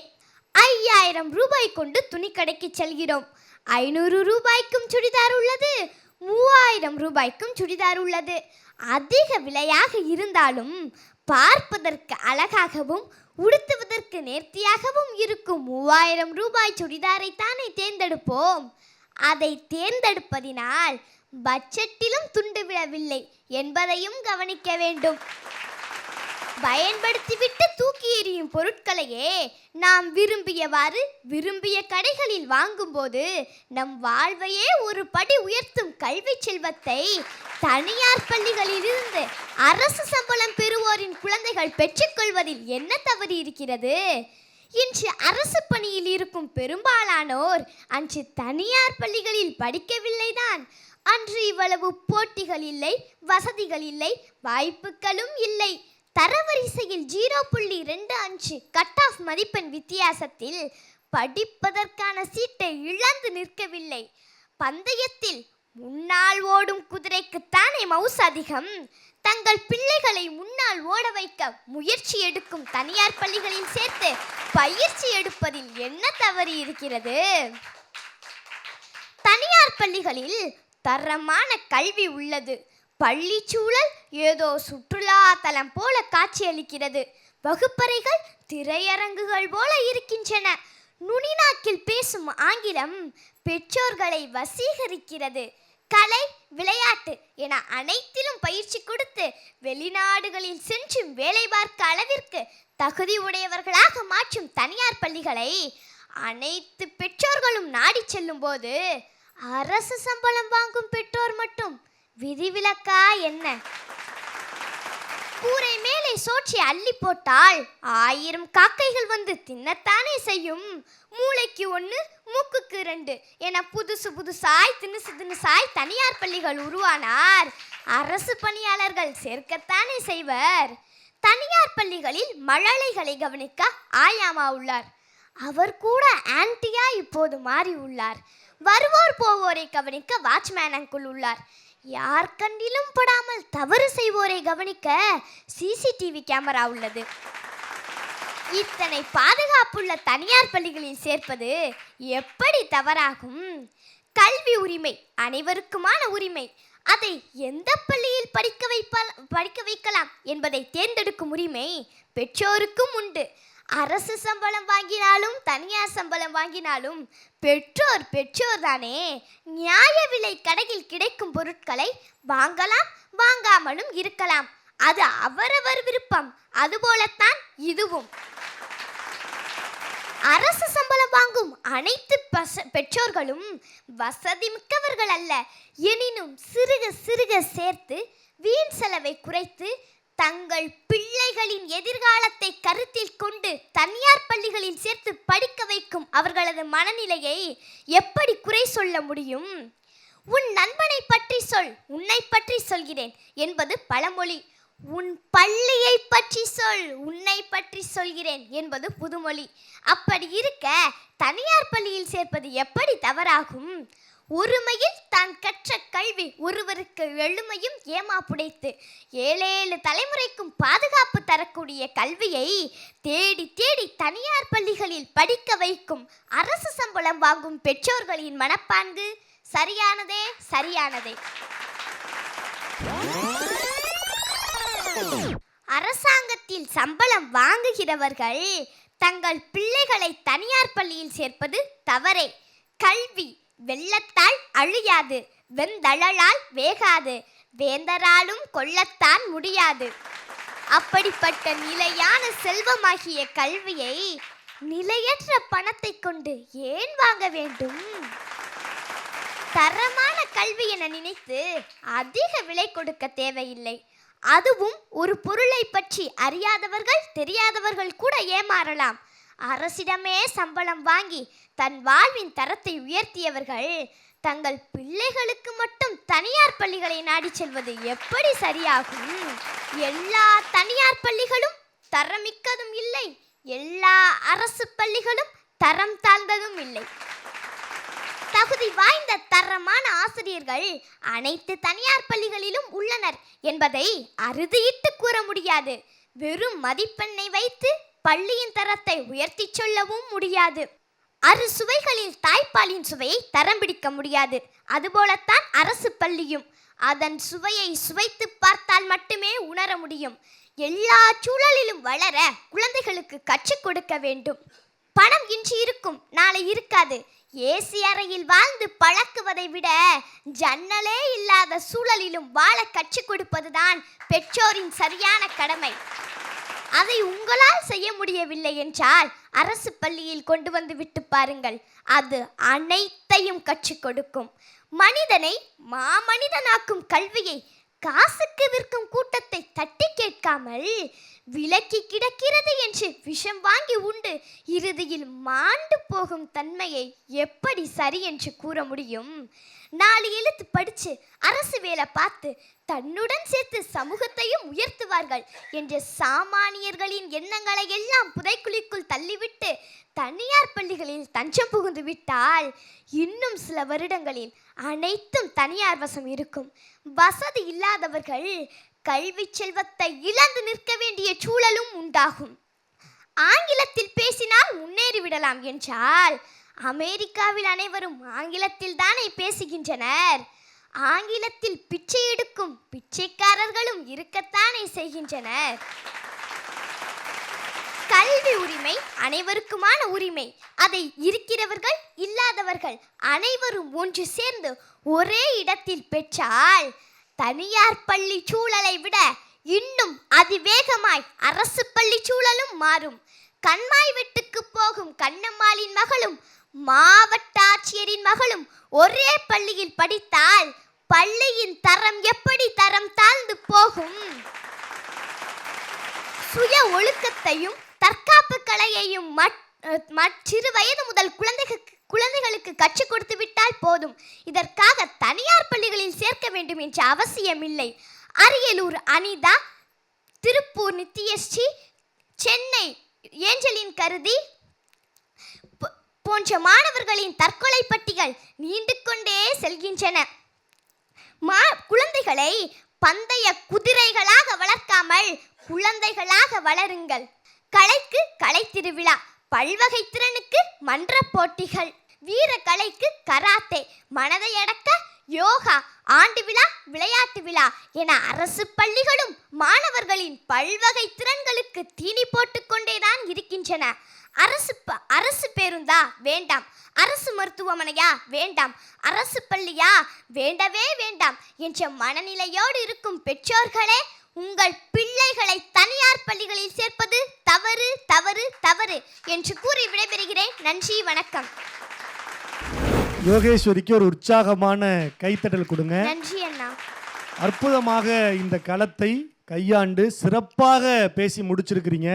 5000 ரூபாய் கொண்டு துணிக்கடைக்கு செல்கிறோம். 500 ரூபாய்க்கும் சுடிதார் உள்ளது, 3000 ரூபாய்க்கும் சுடிதார் உள்ளது. அதிக விலையாக இருந்தாலும் பார்ப்பதற்கு அழகாகவும் உடுத்துவதற்கு நேர்த்தியாகவும் இருக்கும் 3000 ரூபாய் சுடிதாரை தானே தேர்ந்தெடுப்போம். அதை தேர்ந்தெடுப்பதினால் பட்ஜெட்டிலும் துண்டு விழவில்லை என்பதையும் கவனிக்க வேண்டும். பயன்படுத்திவிட்டு தூக்கி எறியும் பொருட்களையே நாம் விரும்பியவாறு விரும்பிய கடைகளில் வாங்கும்போது நம் வாழ்வையே ஒரு படி உயர்த்தும் கல்வி செல்வத்தை தனியார் பள்ளிகளில் இருந்து அரசு சம்பளம் பெறுவோரின் குழந்தைகள் பெற்றுக்கொள்வதில் என்ன தவறு இருக்கிறது? இன்று அரசு பணியில் இருக்கும் பெரும்பாலானோர் அன்று தனியார் பள்ளிகளில் படிக்கவில்லைதான். அன்று இவ்வளவு போட்டிகள் இல்லை, வசதிகள் இல்லை, வாய்ப்புகளும் இல்லை. தரவரிசையில் 0.25 கட் ஆஃப் மதிப்பெண் வித்தியாசத்தில் படிப்பதற்கான சீட்டை இழந்து நிற்கவில்லை. பந்தயத்தில் முன்னால் ஓடும் குதிரைக்குத்தானே மவுஸ் அதிகம். தங்கள் பிள்ளைகளை முன்னால் ஓட வைக்க முயற்சி எடுக்கும் தனியார் பள்ளிகளில் சேர்த்து பயிற்சி எடுப்பதில் என்ன தவறு இருக்கிறது? தனியார் பள்ளிகளில் தரமான கல்வி உள்ளது. பள்ளி சூழல் ஏதோ சுற்றுலா தலம் போல காட்சியளிக்கிறது. வகுப்பறைகள் திரையரங்குகள் போல இருக்கின்றன. நுனிநாக்கில் பேசும் ஆங்கிலம் பெற்றோர்களை வசீகரிக்கிறது. கலை, விளையாட்டு என அனைத்திலும் பயிற்சி கொடுத்து வெளிநாடுகளில் சென்று வேலை பார்க்க அளவிற்கு தகுதி உடையவர்களாக மாற்றும் தனியார் பள்ளிகளை அனைத்து பெற்றோர்களும் நாடி செல்லும் போது அரசு சம்பளம் வாங்கும் பெற்றோர் மட்டும் விதிவிலக்கா என்ன? கூரை மேலே சோற்றி அள்ளி போட்டால் 1000 காக்கைகள் வந்து தின்னத்தானே செய்யும். மூளைக்கு 1, மூக்குக்கு 2 என புதுசாய் தினுசாய் தனியார் பள்ளிகள் உருவானார் அரசு பணியாளர்கள் சேர்க்கத்தானே செய்வர். தனியார் பள்ளிகளில் மழலைகளை கவனிக்க ஆயாமா உள்ளார். அவர் கூட ஆன்டியா இப்போது மாறி உள்ளார். வருவோர் போவோரை கவனிக்க வாட்ச்மேன் அங்குள் உள்ளார். யார் கண்டிலும் படாமல் தவறு செய்வோரை கவனிக்க சிசிடிவி கேமரா உள்ளது. இத்தனை பாதுகாப்புள்ள தனியார் பள்ளிகளில் சேர்ப்பது எப்படி தவறாகும்? கல்வி உரிமை அனைவருக்குமான உரிமை. அதை எந்த பள்ளியில் படிக்க வைக்கலாம் என்பதை தேர்ந்தெடுக்கும் உரிமை பெற்றோருக்கும் உண்டு. அரசு சம்பளம் வாங்கினாலும் தனியார் சம்பளம் வாங்கினாலும் பெற்றோர் தானே. நியாய விலை கடையில் கிடைக்கும் பொருட்களை வாங்கலாம், வாங்காமலும் இருக்கலாம். அது அவரவர் விருப்பம். அதுபோலத்தான் இதுவும். அரசு சம்பளம் வாங்கும் அனைத்து பெற்றோர்களும் வசதி மிக்கவர்கள் அல்ல. எனினும் சிறுக சேர்த்து வீண் செலவை குறைத்து தங்கள் பிள்ளைகளின் எதிர்காலத்தை கருத்தில் கொண்டு தனியார் பள்ளிகளில் சேர்த்து படிக்க வைக்கும் அவர்களது மனநிலையை எப்படி குறை சொல்ல முடியும்? உன் நண்பனை பற்றி சொல், உன்னை பற்றி சொல்கிறேன் என்பது பழமொழி. உன் பள்ளியை பற்றி சொல், உன்னை பற்றி சொல்கிறேன் என்பது புதுமொழி. அப்படி இருக்க தனியார் பள்ளியில் சேர்ப்பது எப்படி தவறாகும்? ஒருமையில் தான் கற்ற கல்வி ஒருவருக்கு எழுமையும் ஏமாப்புடைத்து 7 தலைமுறைக்கும் பாதுகாப்பு தரக்கூடிய கல்வியை தேடி தனியார் பள்ளிகளில் படிக்க வைக்கும் அரசு சம்பளம் வாங்கும் பெற்றோர்களின் மனப்பான்கு சரியானதே. அரசாங்கத்தில் சம்பளம் வாங்குகிறவர்கள் தங்கள் பிள்ளைகளை தனியார் பள்ளியில் சேர்ப்பது தவறே. கல்வி வெள்ளத்தால் அழியாது, வெந்தழலால் வேகாது, வேந்தராலும் கொள்ளத்தான் முடியாது. அப்படிப்பட்ட நிலையான செல்வமாகிய கல்வியை நிலையற்ற பணத்தை கொண்டு ஏன் வாங்க வேண்டும்? தரமான கல்வி என நினைத்து அதிக விலை கொடுக்க தேவையில்லை. அதுவும் ஒரு பொருளை பற்றி அறியாதவர்கள் தெரியாதவர்கள் கூட ஏமாறலாம். அரசிடமே சம்பளம் வாங்கி தன் வாழ்வின் தரத்தை உயர்த்தியவர்கள் தங்கள் பிள்ளைகளுக்கு மட்டும் தனியார் பள்ளிகளை நாடி செல்வது எப்படி சரியாகும்? எல்லா தனியார் பள்ளிகளும் தரமிக்கதும் இல்லை, எல்லா அரசு பள்ளிகளும் தரம் தாழ்ந்ததும் இல்லை. தகுதி வாய்ந்த தரமான ஆசிரியர்கள் அனைத்து தனியார் பள்ளிகளிலும் உள்ளனர் என்பதை அறுதியிட்டு கூற முடியாது. வெறும் மதிப்பெண்ணை வைத்து பள்ளியின் தரத்தை உயர்த்தி சொல்லவும் முடியாது. அறுசுவைகளில் தாய்ப்பாலின் சுவையை தரம் பிடிக்க முடியாது. அதுபோலத்தான் அரசு பள்ளியும் அதன் சுவையை சுவைத்து பார்த்தால் மட்டுமே உணர முடியும். எல்லா சூழலிலும் வளர குழந்தைகளுக்கு கற்றுக் கொடுக்க வேண்டும். பணம் இன்று இருக்கும், நாளை இருக்காது. ஏசி அறையில் வாழ்ந்து பழக்குவதை விட ஜன்னலே இல்லாத சூழலிலும் வாழ கற்றுக் கொடுப்பதுதான் பெற்றோரின் சரியான கடமை. அதை உங்களால் செய்ய முடியவில்லை என்றால் அரசு பள்ளியில் கொண்டு வந்து விட்டு பாருங்கள், அது அனைத்தையும் கற்றுக் கொடுக்கும். மனிதனை மாமனிதனாக்கும் கல்வியை காசுக்கு விற்கும் கூட்டத்தை தட்டி கேட்காமல் விலக்கி கிடக்கிறது என்று விஷம் வாங்கி உண்டு இறுதியில் மாண்டு போகும் தன்மையை எப்படி சரி என்று கூற முடியும்? 4 எழுத்து படித்து அரசு வேலை பார்த்து தன்னுடன் சேர்த்து சமூகத்தையும் உயர்த்துவார்கள் என்ற சாமானியர்களின் எண்ணங்களை எல்லாம் புதைக்குழிக்குள் தள்ளிவிட்டு தனியார் பள்ளிகளில் தஞ்சம் புகுந்து விட்டால் இன்னும் சில வருடங்களில் அனைத்தும் தனியார் வசம் இருக்கும். வசதி இல்லாதவர்கள் கல்வி செல்வத்தை இழந்து நிற்க வேண்டிய சூழலும் உண்டாகும். ஆங்கிலத்தில் பேசினால் முன்னேறிவிடலாம் என்றால் அமெரிக்காவில் அனைவரும் ஆங்கிலத்தில் தானே பேசுகின்றனர். ஆங்கிலத்தில் பிச்சை எடுக்கும் பிச்சைக்காரர்களும் இருக்கத்தானே செய்கின்றனர். கல்வி உரிமை அனைவருக்குமான உரிமை. அதை இருக்கிறவர்கள் இல்லாதவர்கள் அனைவரும் ஒன்று சேர்ந்து ஒரே இடத்தில் பெற்றால் தனியார் பள்ளி சூழலை விட இன்னும் அதிவேகமாய் அரசு பள்ளி சூழலும் மாறும். கண்மாய் வெட்டுக்கு போகும் கண்ணம்மாளின் மகளும் மாவட்ட ஆட்சியரின் மகளும் ஒரே பள்ளியில் படித்தால் பள்ளியின் தரம் எப்படி தரம் தாழ்ந்து போகும்? சுய ஒழுக்கத்தையும் தற்காப்பு கலையையும் சிறு வயது முதல் குழந்தைகளுக்கு கற்றுக் கொடுத்து விட்டால் போதும். இதற்காக தனியார் பள்ளிகளில் சேர்க்க வேண்டும் என்ற அவசியமில்லை. அரியலூர் அனிதா, திருப்பூர் நித்யஸ்ரீ, சென்னை ஏஞ்சலின் கருதி போன்ற மாணவர்களின் தற்கொலை பட்டிகள் நீண்டு கொண்டே செல்கின்றன. குழந்தைகளை பந்தய குதிரைகளாக வளர்க்காமல் குழந்தைகளாக வளருங்கள். கலைக்கு கலை திருவிழா, பல்வகை திறனுக்கு மன்ற போட்டிகள், வீர கலைக்கு கராத்தே, மனதை அடக்க யோகா, ஆண்டு விழா, விளையாட்டு விழா என அரசு பள்ளிகளும் மாணவர்களின் பல்வகை திறன்களுக்கு தீனி போட்டுக்கொண்டேதான் இருக்கின்றன. அரசு பேருந்தா வேண்டாம், அரசு மருத்துவமனையா வேண்டாம், அரசு பள்ளியா வேண்டவே வேண்டாம் என்ற மனநிலையோடு இருக்கும் பெற்றோர்களே, உங்கள் பிள்ளைகளை தனியார் பள்ளிகளில் சேர்ப்பது தவறு தவறு தவறு என்று கூறி விடைபெறுகிறேன். நன்றி, வணக்கம். யோகேஸ்வரிக்கு ஒரு உற்சாகமான கைத்தட்டல் கொடுங்க. நன்றி அண்ணா. அற்புதமாக இந்த களத்தை கையாண்டு சிறப்பாக பேசி முடிச்சிருக்கிறீங்க.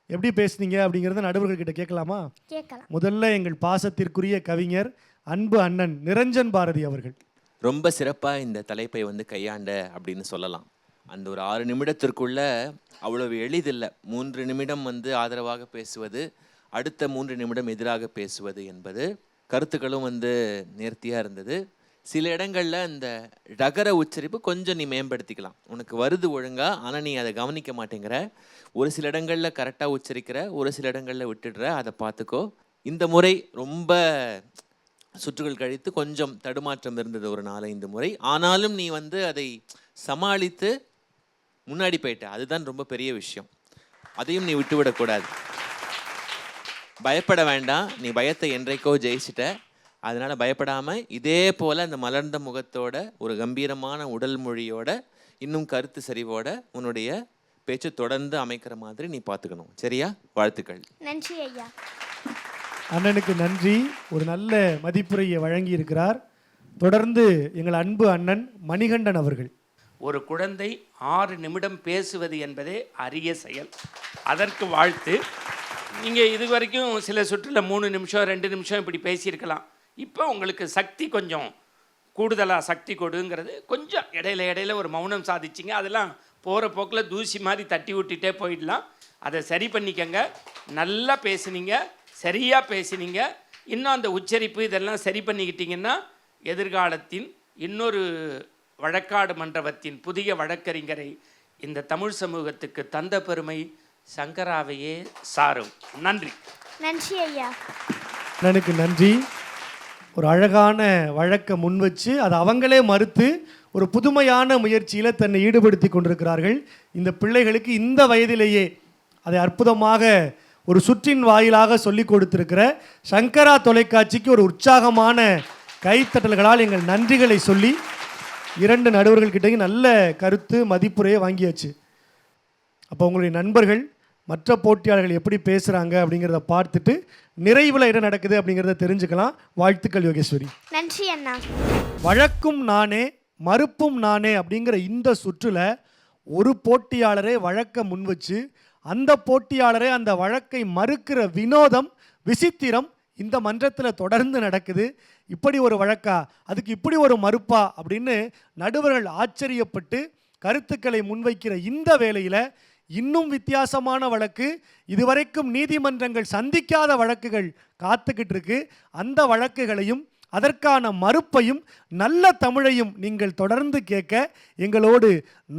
எப்படி பேசுனீங்க அப்படிங்கிறத நடுவர்கள் கிட்ட கேட்கலாமா? கேட்கலாம். முதல்ல எங்கள் பாசத்திற்குரிய கவிஞர் அன்பு அண்ணன் நிரஞ்சன் பாரதி அவர்கள். ரொம்ப சிறப்பாக இந்த தலைப்பை கையாண்ட அப்படின்னு சொல்லலாம். அந்த ஒரு 6 நிமிடத்திற்குள்ள அவ்வளவு எளிதில்லை. 3 நிமிடம் ஆதரவாக பேசுவது, அடுத்த 3 நிமிடம் எதிராக பேசுவது என்பது. கருத்துக்களும் நேர்த்தியாக இருந்தது. சில இடங்களில் அந்த ரகர உச்சரிப்பு கொஞ்சம் நீ மேம்படுத்திக்கலாம். உனக்கு வருது ஒழுங்கா, ஆனால் நீ அதை கவனிக்க மாட்டேங்கிற. ஒரு சில இடங்களில் கரெக்டாக உச்சரிக்கிற, ஒரு சில இடங்களில் விட்டுடுற. அதை பார்த்துக்கோ. இந்த முறை ரொம்ப சுற்றுகள் கழித்து கொஞ்சம் தடுமாற்றம் இருந்தது, ஒரு 4-5 முறை. ஆனாலும் நீ அதை சமாளித்து முன்னாடி போயிட்ட. அதுதான் ரொம்ப பெரிய விஷயம். அதையும் நீ விட்டுவிடக்கூடாது. பயப்பட வேண்டாம். நீ பயத்தை என்றைக்கோ ஜெயிச்சிட்ட. அதனால் பயப்படாமல் இதே போல் அந்த மலர்ந்த முகத்தோட, ஒரு கம்பீரமான உடல் மொழியோட, இன்னும் கருத்து சரிவோட உன்னுடைய பேச்சு தொடர்ந்து அமைக்கிற மாதிரி நீ பார்த்துக்கணும். சரியா? வாழ்த்துக்கள். நன்றி ஐயா. அண்ணனுக்கு நன்றி. ஒரு நல்ல மதிப்புரையை வழங்கி இருக்கிறார். தொடர்ந்து எங்கள் அன்பு அண்ணன் மணிகண்டன் அவர்கள். ஒரு குழந்தை 6 நிமிடம் பேசுவது என்பதே அரிய செயல். அதற்கு வாழ்த்து. நீங்கள் இது வரைக்கும் சில சுற்றில் 3 நிமிஷம் 2 நிமிஷம் இப்படி பேசியிருக்கலாம். இப்போ உங்களுக்கு சக்தி கொஞ்சம் கூடுதலாக சக்தி கொடுங்கிறது கொஞ்சம் இடையில ஒரு மௌனம் சாதிச்சிங்க. அதெல்லாம் போகிற போக்கில் தூசி மாதிரி தட்டி விட்டுட்டே போயிடலாம். அதை சரி பண்ணிக்கங்க. நல்லா பேசுனீங்க, சரியாக பேசினீங்க. இன்னும் அந்த உச்சரிப்பு இதெல்லாம் சரி பண்ணிக்கிட்டிங்கன்னா எதிர்காலத்தின் இன்னொரு வழக்காடு மன்றத்தின் புதிய வழக்கறிஞரை இந்த தமிழ் சமூகத்துக்கு தந்த பெருமை சங்கராவையே சாரும். நன்றி. நன்றி ஐயா. எனக்கு நன்றி. ஒரு அழகான வழக்கை முன் வச்சு அதை அவங்களே மறுத்து ஒரு புதுமையான முயற்சியில் தன்னை ஈடுபடுத்தி கொண்டிருக்கிறார்கள். இந்த பிள்ளைகளுக்கு இந்த வயதிலேயே அதை அற்புதமாக ஒரு சுற்றின் வாயிலாக சொல்லி கொடுத்திருக்கிற சங்கரா தொலைக்காட்சிக்கு ஒரு உற்சாகமான கைத்தட்டல்களால் எங்கள் நன்றிகளை சொல்லி 2 நடுவர்கள்கிட்டையும் நல்ல கருத்து மதிப்புரையை வாங்கியாச்சு. அப்போ உங்களுடைய நண்பர்கள் மற்ற போட்டியாளர்கள் எப்படி பேசுகிறாங்க அப்படிங்கிறத பார்த்துட்டு நிறைவில் என்ன நடக்குது அப்படிங்கிறத தெரிஞ்சுக்கலாம். வாழ்த்துக்கள் யோகேஸ்வரி. நன்றி அண்ணா. வழக்கும் நானே மறுப்பும் நானே அப்படிங்கிற இந்த சுற்றில் ஒரு போட்டியாளரே வழக்கை முன்வச்சு அந்த போட்டியாளரே அந்த வழக்கை மறுக்கிற வினோதம், விசித்திரம் இந்த மன்றத்தில் தொடர்ந்து நடக்குது. இப்படி ஒரு வழக்கா, அதுக்கு இப்படி ஒரு மறுப்பா அப்படின்னு நடுவர்கள் ஆச்சரியப்பட்டு கருத்துக்களை முன்வைக்கிற இந்த வேளையில் இன்னும் வித்தியாசமான வழக்கு, இதுவரைக்கும் நீதிமன்றங்கள் சந்திக்காத வழக்குகள் காத்துக்கிட்டு இருக்கு. அந்த வழக்குகளையும் அதற்கான மறுப்பையும் நல்ல தமிழையும் நீங்கள் தொடர்ந்து கேட்க எங்களோடு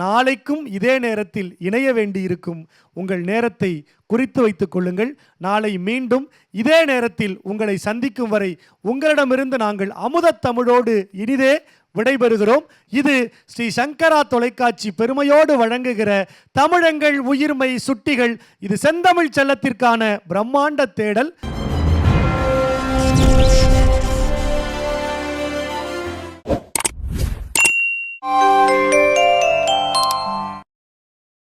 நாளைக்கும் இதே நேரத்தில் இணைய வேண்டியிருக்கும். உங்கள் நேரத்தை குறித்து வைத்துக் கொள்ளுங்கள். நாளை மீண்டும் இதே நேரத்தில் உங்களை சந்திக்கும் வரை உங்களிடமிருந்து நாங்கள் அமுத தமிழோடு இனிதே விடைபெறுகிறோம். இது ஸ்ரீ சங்கரா தொலைக்காட்சி பெருமையோடு வழங்குகிற தமிழங்கள் உயிர்மை சுட்டிகள். இது செந்தமிழ் செல்லத்திற்கான பிரம்மாண்ட தேடல்.